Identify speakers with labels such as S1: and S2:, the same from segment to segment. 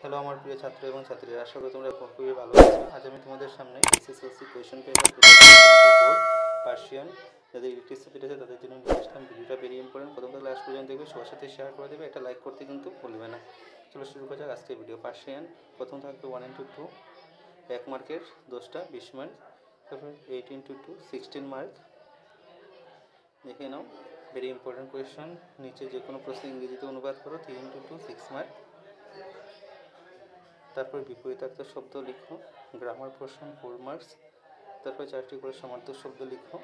S1: Hello আমার প্রিয় ছাত্র এবং ছাত্রীরা, আশা করি তোমরা খুবই ভালো আছো। আজ আমি তোমাদের সামনে এসএসএলসি কোয়েশ্চেন পেপার 2024 পার্সিয়ান যাদের ইলেকট্রিসিটি আছে তাদের জন্য নিয়ে আসলাম। ভিডিওটা ভেরি ইম্পর্টেন্ট, প্রথম থেকে লাস্ট পর্যন্ত দেখবে, সবার সাথে শেয়ার করে দেবে, একটা লাইক করতে কিন্তু ভুলবে না। চলো শুরু করা যাক আজকের ভিডিও। পার্সিয়ান প্রথম থাকবে 1 into 2 1 মার্কের 10টা 20 মার্ক, তারপর 8 into 2 16 মার্ক। দেখে নাও, ভেরি ইম্পর্টেন্ট কোয়েশ্চেন। নিচে যে কোনো প্রশ্ন ইংরেজিতে অনুবাদ করো, 3 into 2 6 মার্ক। তারপর বিপরীতার্থ শব্দ লিখো, গ্রামার পোর্শন 4 মার্কস। তারপর 4টি করে সমার্থক শব্দ লিখো,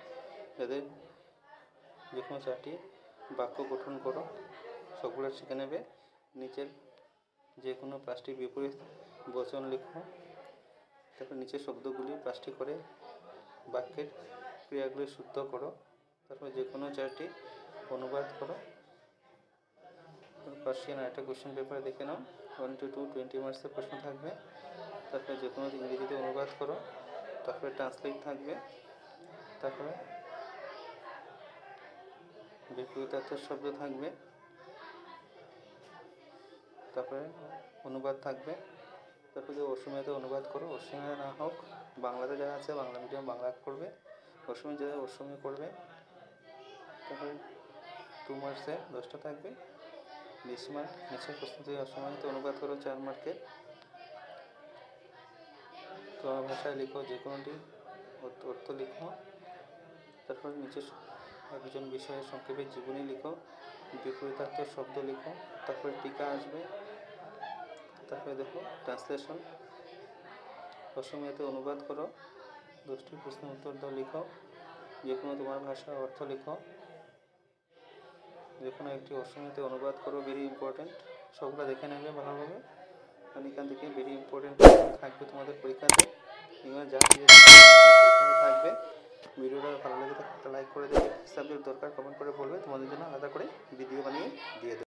S1: যাদের যে কোনো 4টি বাক্য গঠন করো, সবগুলো শিখে নেবে। নিচের যে কোনো 5টি বিপরীত বচন লিখো, তারপর নিচের শব্দগুলি 5টি করে বাক্যের ক্রিয়াগুলি শুদ্ধ করো, তারপর যে কোনো 4টি অনুবাদ করো। পার্সিয়ান একটা কোয়েশ্চেন পেপার দেখে নাও, 1 to 2 20 মার্কসের প্রশ্ন থাকবে। তারপরে যে কোনো ইংরেজিতে অনুবাদ করো, তারপরে ট্রান্সলেট থাকবে, তারপরে বিপরীতার্থ শব্দ থাকবে, তারপরে অনুবাদ থাকবে। তারপরে যে অসমীয়াতে অনুবাদ করো, অসমীয়া না হোক বাংলাতে যারা আছে বাংলা মিডিয়াম বাংলা করবে, অসমীয়া যারা অসমীয়া করবে। তারপরে 2 মার্কসে 10টা থাকবে, 20 মার্ক। নিচের প্রশ্ন থেকে অসমীয়াতে অনুবাদ করো 4 মার্কের। তোমার ভাষায় লিখো, যে কোনোটি অর্থ লিখো। তারপর নিচে একজন বিষয়ের সংক্ষেপে জীবনী লিখো, বিপরীতার্থ শব্দ লিখো, তারপরে টিকা আসবে। তারপরে দেখো ট্রান্সলেশন, অসমীয়াতে অনুবাদ করো, 10টি প্রশ্ন উত্তর দাও লিখো, যে কোনো তোমার ভাষার অর্থ লিখো, যে কোনো একটি অসমীয়াতে অনুবাদ করো। ভেরি ইম্পর্টেন্ট, সবগুলো দেখে নেবে ভালোভাবে, কারণ এখান থেকে ভেরি ইম্পর্টেন্ট থাকবে তোমাদের পরীক্ষাতে। এখানে যা থাকবে। ভিডিওটা ভালো লাগে থাকলে একটা লাইক করে দেবে, সাবজেক্ট দরকার কমেন্ট করে বলবে, তোমাদের জন্য আলাদা করে ভিডিও বানিয়ে দিয়ে দেবে।